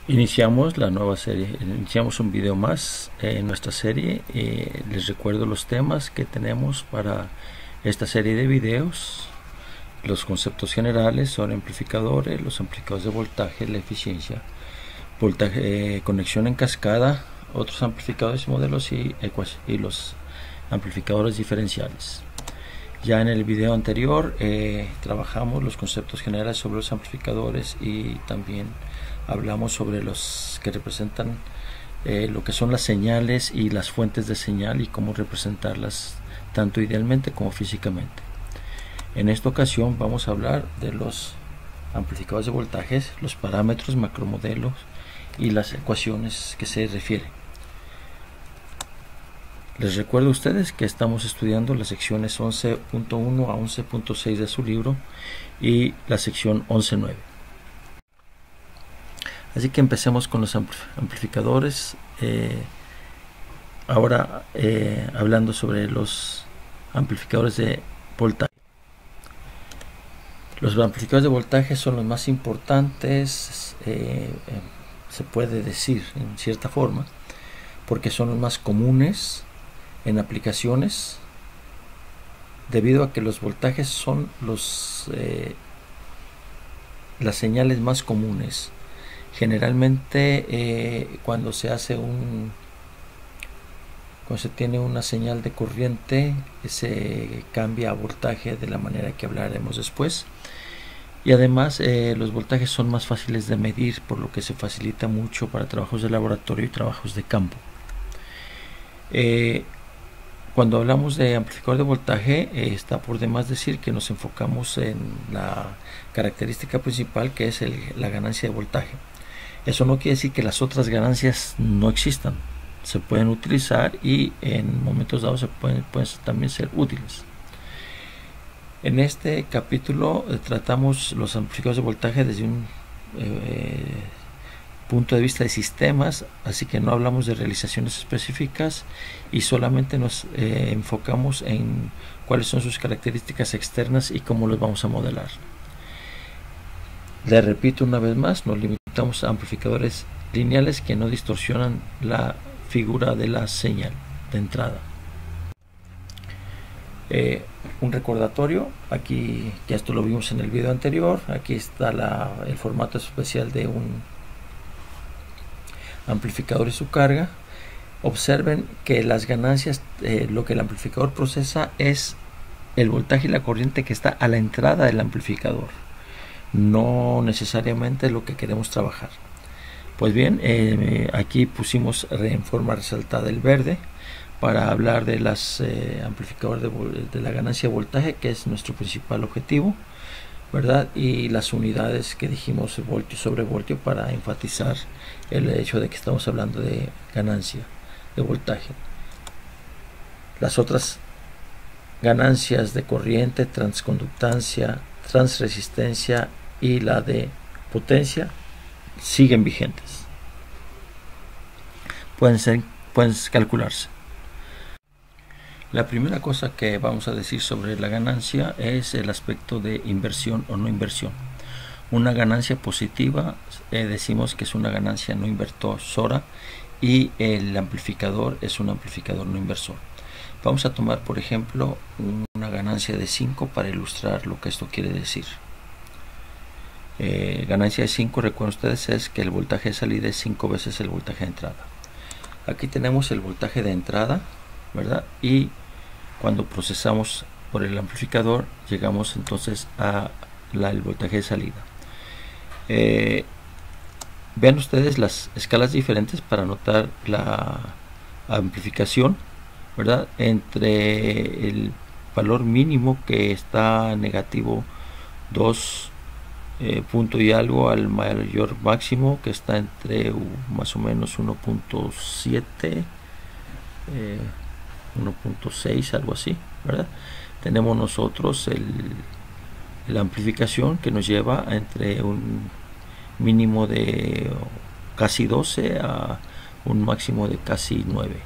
Iniciamos la nueva serie, iniciamos un video más en nuestra serie. Les recuerdo los temas que tenemos para esta serie de videos. Los conceptos generales son amplificadores, los amplificadores de voltaje, la eficiencia, voltaje, conexión en cascada, otros amplificadores, modelos y los amplificadores diferenciales. Ya en el video anterior trabajamos los conceptos generales sobre los amplificadores y también hablamos sobre los que representan lo que son las señales y las fuentes de señal y cómo representarlas tanto idealmente como físicamente. En esta ocasión vamos a hablar de los amplificadores de voltajes, los parámetros, macromodelos y las ecuaciones que se refieren. Les recuerdo a ustedes que estamos estudiando las secciones 11.1 a 11.6 de su libro y la sección 11.9. Así que empecemos con los amplificadores. Ahora hablando sobre los amplificadores de voltaje. Los amplificadores de voltaje son los más importantes, se puede decir en cierta forma, porque son los más comunes en aplicaciones, debido a que los voltajes son las señales más comunes. Generalmente cuando se tiene una señal de corriente, se cambia a voltaje de la manera que hablaremos después. Y además los voltajes son más fáciles de medir, por lo que se facilita mucho para trabajos de laboratorio y trabajos de campo. Cuando hablamos de amplificador de voltaje, está por demás decir que nos enfocamos en la característica principal, que es la ganancia de voltaje. Eso no quiere decir que las otras ganancias no existan. Se pueden utilizar y en momentos dados pueden también ser útiles. En este capítulo tratamos los amplificadores de voltaje desde un punto de vista de sistemas, así que no hablamos de realizaciones específicas y solamente nos enfocamos en cuáles son sus características externas y cómo los vamos a modelar. Le repito una vez más, nos limitamos a amplificadores lineales que no distorsionan la figura de la señal de entrada. Un recordatorio, aquí ya esto lo vimos en el video anterior, aquí está el formato especial de un amplificador y su carga. Observen que las ganancias, lo que el amplificador procesa es el voltaje y la corriente que está a la entrada del amplificador, no necesariamente lo que queremos trabajar. Pues bien, aquí pusimos en forma resaltada el verde para hablar de las amplificadores de la ganancia de voltaje, que es nuestro principal objetivo, ¿verdad? Y las unidades que dijimos, voltio sobre voltio, para enfatizar el hecho de que estamos hablando de ganancia de voltaje. Las otras ganancias de corriente, transconductancia, transresistencia y la de potencia siguen vigentes. Pueden calcularse. La primera cosa que vamos a decir sobre la ganancia es el aspecto de inversión o no inversión. Una ganancia positiva decimos que es una ganancia no inversora y el amplificador es un amplificador no inversor. Vamos a tomar por ejemplo una ganancia de 5 para ilustrar lo que esto quiere decir. Ganancia de 5, recuerden ustedes, es que el voltaje de salida es 5 veces el voltaje de entrada. Aquí tenemos el voltaje de entrada, ¿verdad? Y cuando procesamos por el amplificador llegamos entonces a el voltaje de salida. Vean ustedes las escalas diferentes para notar la amplificación, ¿verdad? Entre el valor mínimo, que está negativo 2 punto y algo, al mayor máximo, que está entre más o menos 1.7 1.6, algo así, ¿verdad? Tenemos nosotros la amplificación, que nos lleva entre un mínimo de casi 12 a un máximo de casi 9.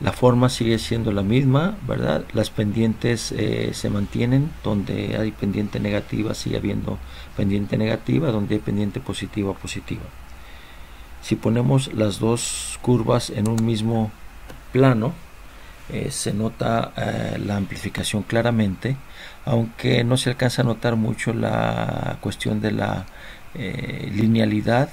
La forma sigue siendo la misma, ¿verdad? Las pendientes se mantienen. Donde hay pendiente negativa sigue habiendo pendiente negativa, donde hay pendiente positiva, positiva. Si ponemos las dos curvas en un mismo plano, se nota la amplificación claramente, aunque no se alcanza a notar mucho la cuestión de la linealidad,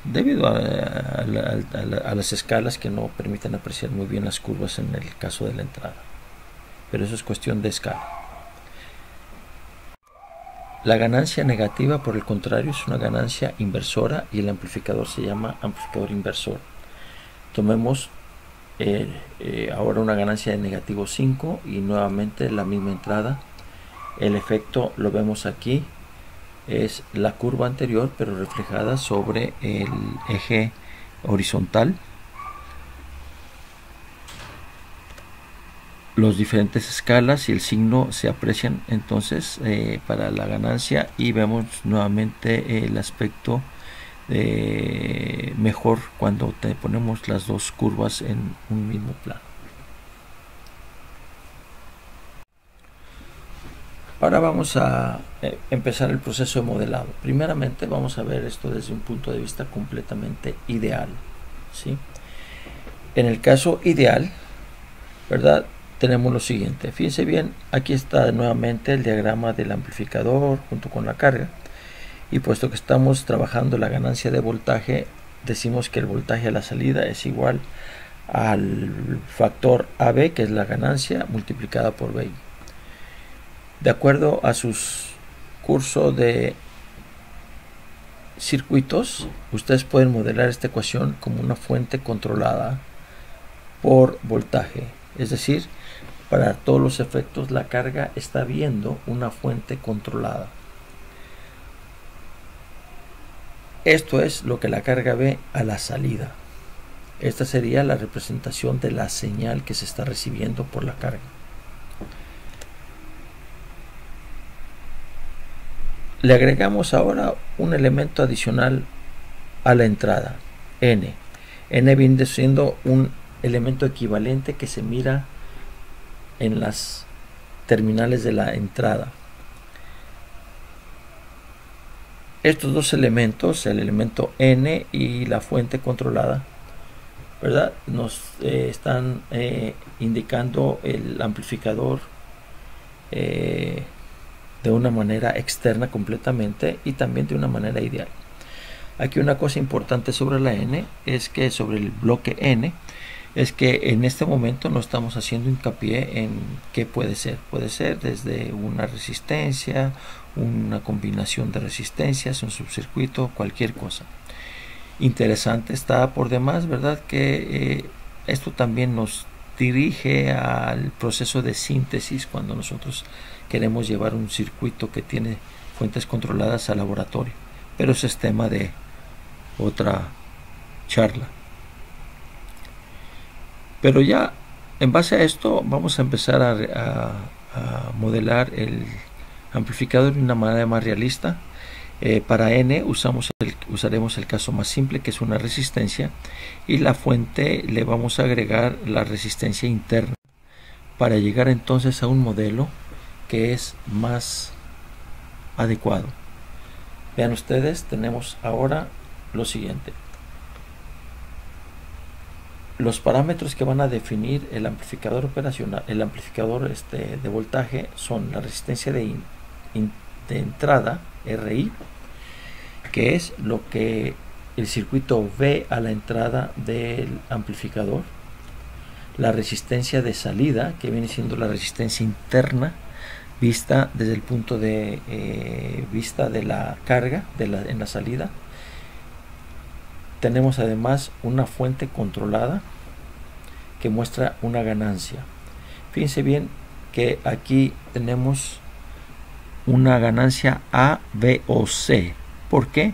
debido a las escalas que no permiten apreciar muy bien las curvas en el caso de la entrada, pero eso es cuestión de escala. La ganancia negativa, por el contrario, es una ganancia inversora y el amplificador se llama amplificador inversor. Tomemos ahora una ganancia de negativo 5 y nuevamente la misma entrada. El efecto lo vemos aquí, es la curva anterior pero reflejada sobre el eje horizontal. Los diferentes escalas y el signo se aprecian entonces para la ganancia, y vemos nuevamente el aspecto mejor cuando ponemos las dos curvas en un mismo plano. Ahora vamos a empezar el proceso de modelado. Primeramente vamos a ver esto desde un punto de vista completamente ideal, ¿sí? En el caso ideal, ¿verdad?, tenemos lo siguiente. Fíjense bien, aquí está nuevamente el diagrama del amplificador junto con la carga, y puesto que estamos trabajando la ganancia de voltaje, decimos que el voltaje a la salida es igual al factor AB, que es la ganancia, multiplicada por BI. De acuerdo a sus cursos de circuitos, ustedes pueden modelar esta ecuación como una fuente controlada por voltaje, es decir, para todos los efectos la carga está viendo una fuente controlada. Esto es lo que la carga ve a la salida. Esta sería la representación de la señal que se está recibiendo por la carga. Le agregamos ahora un elemento adicional a la entrada, N. N viene siendo un elemento equivalente que se mira en las terminales de la entrada. Estos dos elementos, el elemento N y la fuente controlada, ¿verdad?, nos están indicando el amplificador de una manera externa completamente y también de una manera ideal. Aquí una cosa importante sobre la N es que sobre el bloque N es que en este momento no estamos haciendo hincapié en qué puede ser. Puede ser desde una resistencia, una combinación de resistencias, un subcircuito, cualquier cosa. Interesante está por demás, ¿verdad?, que esto también nos dirige al proceso de síntesis cuando nosotros queremos llevar un circuito que tiene fuentes controladas al laboratorio, pero ese es tema de otra charla. Pero ya en base a esto vamos a empezar a modelar el amplificador de una manera más realista. Para N usaremos el caso más simple, que es una resistencia, y la fuente le vamos a agregar la resistencia interna para llegar entonces a un modelo que es más adecuado. Vean ustedes, tenemos ahora lo siguiente. Los parámetros que van a definir el amplificador operacional, el amplificador de voltaje, son la resistencia de entrada, RI, que es lo que el circuito ve a la entrada del amplificador, la resistencia de salida, que viene siendo la resistencia interna vista desde el punto de vista de la carga en la salida. Tenemos además una fuente controlada que muestra una ganancia. Fíjense bien que aquí tenemos una ganancia A, B o C. ¿Por qué?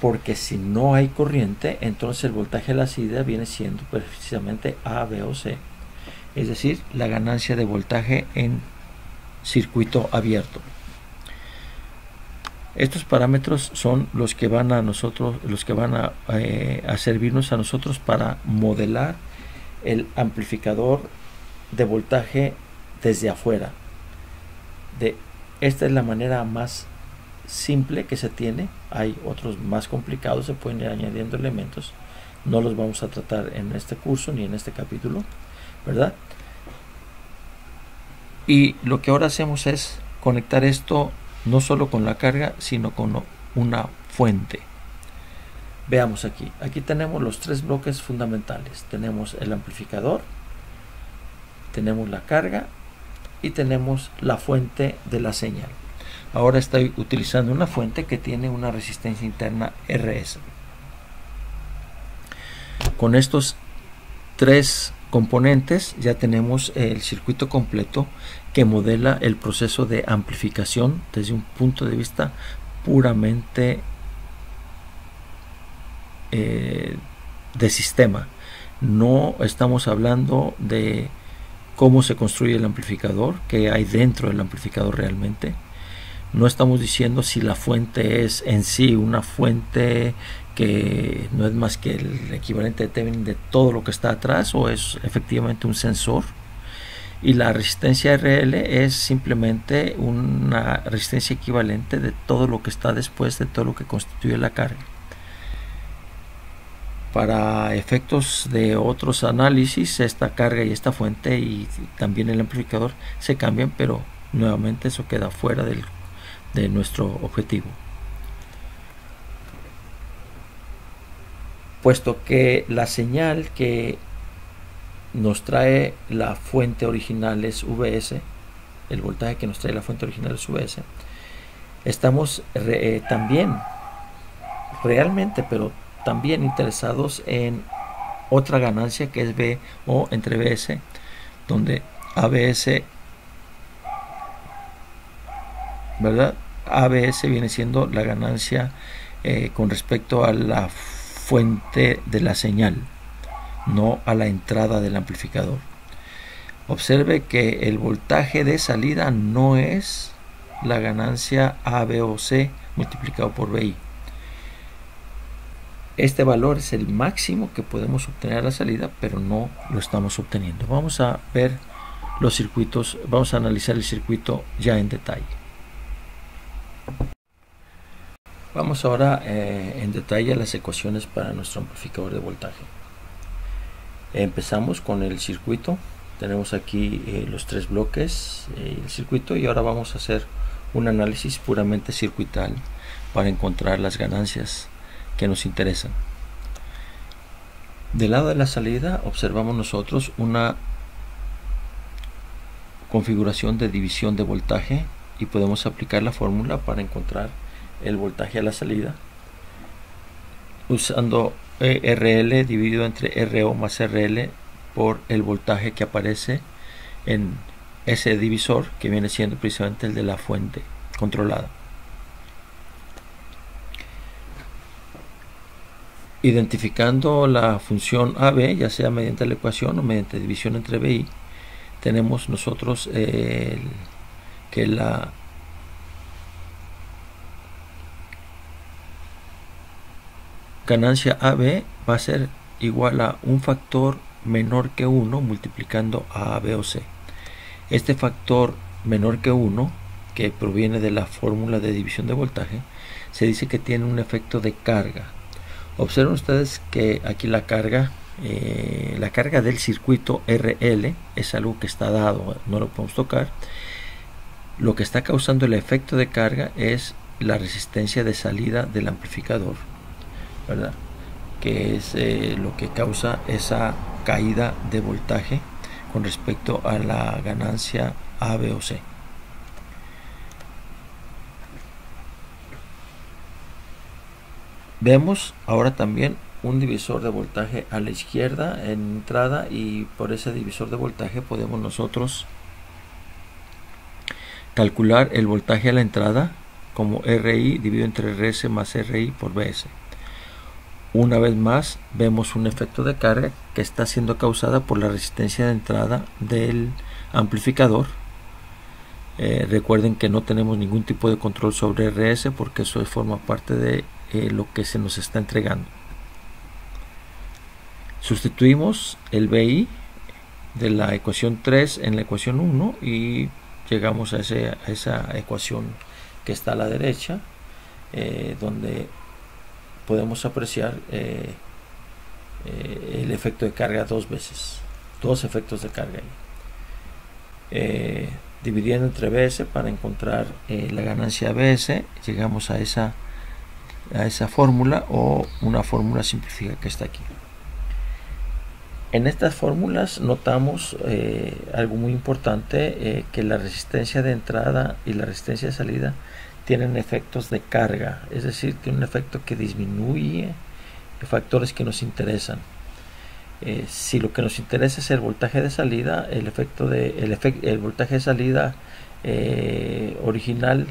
Porque si no hay corriente, entonces el voltaje de la salida viene siendo precisamente A, B o C. Es decir, la ganancia de voltaje en circuito abierto. Estos parámetros son los que van a servirnos a nosotros para modelar el amplificador de voltaje desde afuera. Esta es la manera más simple que se tiene. Hay otros más complicados, se pueden ir añadiendo elementos. No los vamos a tratar en este curso ni en este capítulo, ¿verdad? Y lo que ahora hacemos es conectar esto no solo con la carga, sino con una fuente. Veamos aquí. Aquí tenemos los tres bloques fundamentales. Tenemos el amplificador, tenemos la carga y tenemos la fuente de la señal. Ahora estoy utilizando una fuente que tiene una resistencia interna RS. Con estos tres componentes ya tenemos el circuito completo que modela el proceso de amplificación desde un punto de vista puramente de sistema. No estamos hablando de cómo se construye el amplificador, qué hay dentro del amplificador realmente. No estamos diciendo si la fuente es en sí una fuente que no es más que el equivalente de Thevenin de todo lo que está atrás, o es efectivamente un sensor. Y la resistencia RL es simplemente una resistencia equivalente de todo lo que está después de todo lo que constituye la carga. Para efectos de otros análisis, esta carga y esta fuente y también el amplificador se cambian, pero nuevamente eso queda fuera de nuestro objetivo. Puesto que la señal que nos trae la fuente original es VS, el voltaje que nos trae la fuente original es VS, estamos también realmente, pero también interesados en otra ganancia que es V o entre VS, donde ABS, ¿verdad? ABS viene siendo la ganancia con respecto a la fuente de la señal, no a la entrada del amplificador. Observe que el voltaje de salida no es la ganancia A, B o C multiplicado por BI. Este valor es el máximo que podemos obtener a la salida, pero no lo estamos obteniendo. Vamos a ver los circuitos, vamos a analizar el circuito ya en detalle. Vamos ahora en detalle a las ecuaciones para nuestro amplificador de voltaje. Empezamos con el circuito. Tenemos aquí los tres bloques, el circuito, y ahora vamos a hacer un análisis puramente circuital para encontrar las ganancias que nos interesan. Del lado de la salida observamos nosotros una configuración de división de voltaje y podemos aplicar la fórmula para encontrar el voltaje a la salida usando RL dividido entre RO más RL por el voltaje que aparece en ese divisor, que viene siendo precisamente el de la fuente controlada. Identificando la función AB, ya sea mediante la ecuación o mediante división entre BI, tenemos nosotros que la ganancia AB va a ser igual a un factor menor que 1 multiplicando a B o C. Este factor menor que 1, que proviene de la fórmula de división de voltaje, se dice que tiene un efecto de carga. Observen ustedes que aquí la carga del circuito RL es algo que está dado, no lo podemos tocar. Lo que está causando el efecto de carga es la resistencia de salida del amplificador, ¿verdad? Que es lo que causa esa caída de voltaje con respecto a la ganancia A, B o C. Vemos ahora también un divisor de voltaje a la izquierda en entrada, y por ese divisor de voltaje podemos nosotros calcular el voltaje a la entrada como RI dividido entre RS más RI por BS. Una vez más vemos un efecto de carga que está siendo causada por la resistencia de entrada del amplificador, Recuerden que no tenemos ningún tipo de control sobre RS porque eso forma parte de lo que se nos está entregando. Sustituimos el BI de la ecuación 3 en la ecuación 1 y llegamos a esa ecuación que está a la derecha, donde podemos apreciar el efecto de carga dos veces, dos efectos de carga ahí. Dividiendo entre BS para encontrar la ganancia BS, llegamos a esa fórmula, o una fórmula simplificada que está aquí. En estas fórmulas notamos algo muy importante, que la resistencia de entrada y la resistencia de salida tienen efectos de carga, es decir, tiene un efecto que disminuye factores que nos interesan. Si lo que nos interesa es el voltaje de salida, el voltaje de salida original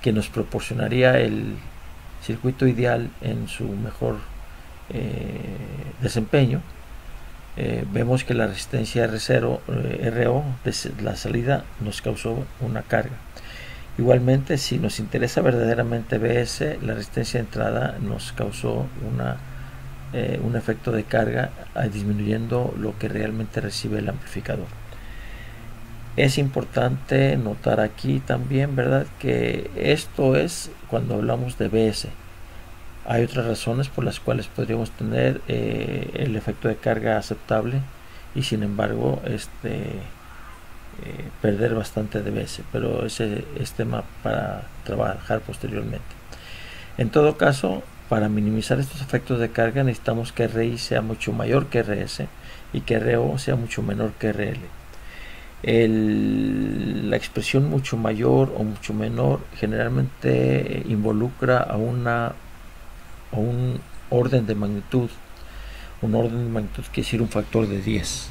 que nos proporcionaría el circuito ideal en su mejor desempeño, vemos que la resistencia RO de la salida nos causó una carga. Igualmente, si nos interesa verdaderamente BS, la resistencia de entrada nos causó un efecto de carga, disminuyendo lo que realmente recibe el amplificador. Es importante notar aquí también, ¿verdad?, que esto es cuando hablamos de BS. Hay otras razones por las cuales podríamos tener el efecto de carga aceptable y sin embargo perder bastante de BS, pero ese es tema para trabajar posteriormente. En todo caso, para minimizar estos efectos de carga necesitamos que RI sea mucho mayor que RS y que RO sea mucho menor que RL. La expresión mucho mayor o mucho menor generalmente involucra a un orden de magnitud. Un orden de magnitud quiere decir un factor de 10.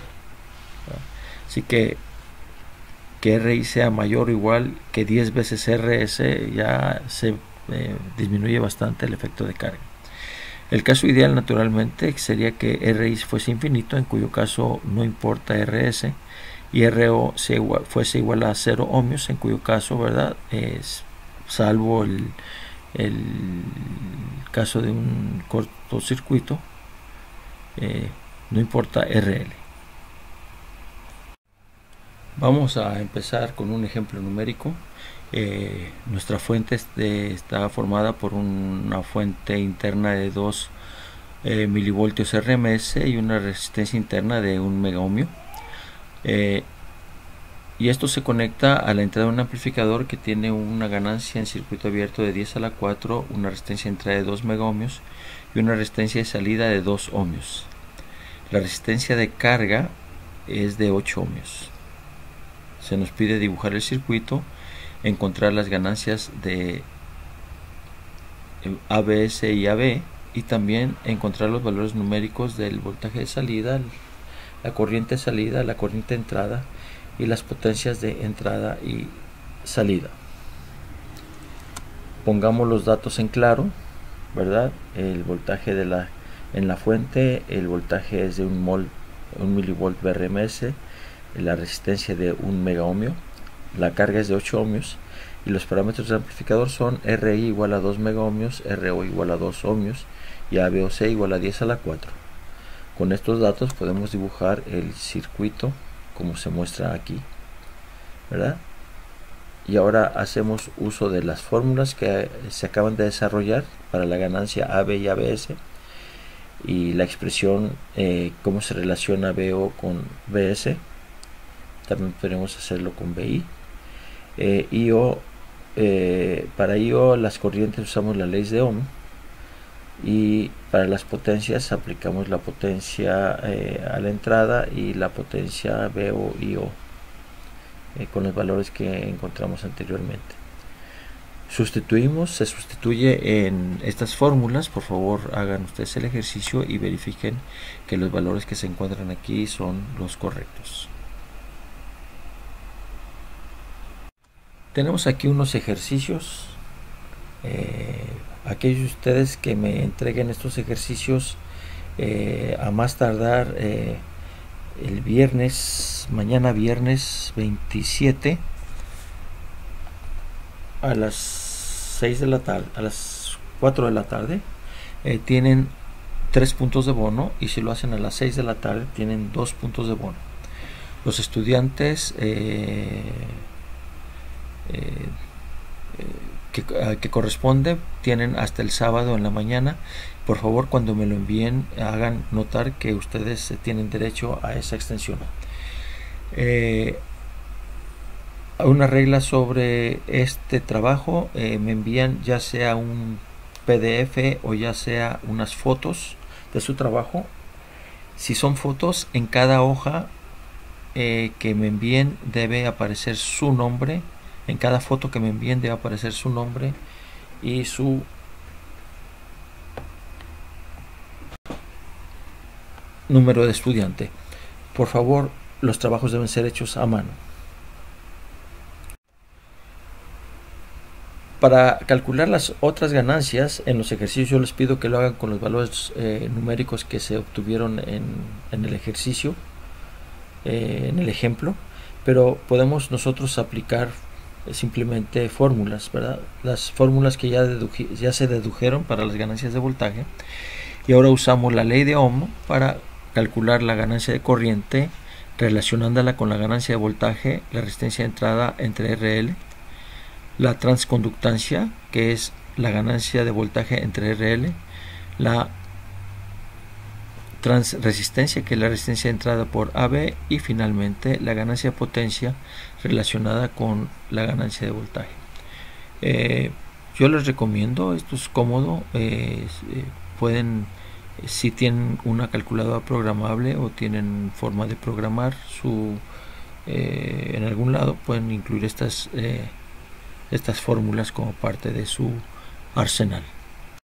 Así que RI sea mayor o igual que 10 veces RS, ya se disminuye bastante el efecto de carga. El caso ideal naturalmente sería que RI fuese infinito, en cuyo caso no importa RS, y RO fuese igual a 0 ohmios, en cuyo caso, ¿verdad?, salvo el caso de un cortocircuito, no importa RL. Vamos a empezar con un ejemplo numérico. Nuestra fuente está formada por una fuente interna de 2 milivoltios RMS y una resistencia interna de 1 megaohmio. Y esto se conecta a la entrada de un amplificador que tiene una ganancia en circuito abierto de 10 a la 4, una resistencia de entrada de 2 megaohmios y una resistencia de salida de 2 ohmios. La resistencia de carga es de 8 ohmios. Se nos pide dibujar el circuito, encontrar las ganancias de ABS y AB y también encontrar los valores numéricos del voltaje de salida, la corriente de salida, la corriente de entrada y las potencias de entrada y salida. Pongamos los datos en claro, ¿verdad? El voltaje en la fuente, el voltaje es de 1 milivolt RMS, la resistencia de 1 megaohmio, la carga es de 8 ohmios y los parámetros del amplificador son RI igual a 2 megaohmios, RO igual a 2 ohmios y ABOC igual a 10 a la 4. Con estos datos podemos dibujar el circuito como se muestra aquí, ¿verdad? Y ahora hacemos uso de las fórmulas que se acaban de desarrollar para la ganancia AB y ABS y la expresión cómo se relaciona BO con BS. También podemos hacerlo con BI. Para IO las corrientes usamos la ley de Ohm y para las potencias aplicamos la potencia a la entrada y la potencia BO-IO con los valores que encontramos anteriormente. Se sustituye en estas fórmulas. Por favor, hagan ustedes el ejercicio y verifiquen que los valores que se encuentran aquí son los correctos. Tenemos aquí unos ejercicios. Aquellos de ustedes que me entreguen estos ejercicios a más tardar el viernes, mañana viernes 27, a las 6 de la tarde, a las 4 de la tarde, tienen 3 puntos de bono, y si lo hacen a las 6 de la tarde tienen 2 puntos de bono. Los estudiantes que corresponde tienen hasta el sábado en la mañana. Por favor, cuando me lo envíen, hagan notar que ustedes tienen derecho a esa extensión. Una regla sobre este trabajo: me envían ya sea un PDF o ya sea unas fotos de su trabajo. Si son fotos, en cada hoja que me envíen debe aparecer su nombre. En cada foto que me envíen debe aparecer su nombre y su número de estudiante. Por favor, los trabajos deben ser hechos a mano. Para calcular las otras ganancias en los ejercicios, yo les pido que lo hagan con los valores numéricos que se obtuvieron en el ejercicio, en el ejemplo, pero podemos nosotros aplicar simplemente fórmulas, ¿verdad? Las fórmulas que ya se dedujeron para las ganancias de voltaje, y ahora usamos la ley de Ohm para calcular la ganancia de corriente, relacionándola con la ganancia de voltaje, la resistencia de entrada entre RL, la transconductancia, que es la ganancia de voltaje entre RL, la transresistencia, que es la resistencia de entrada por AB, y finalmente la ganancia de potencia relacionada con la ganancia de voltaje. Yo les recomiendo, esto es cómodo, pueden, si tienen una calculadora programable o tienen forma de programar en algún lado, pueden incluir estas fórmulas como parte de su arsenal.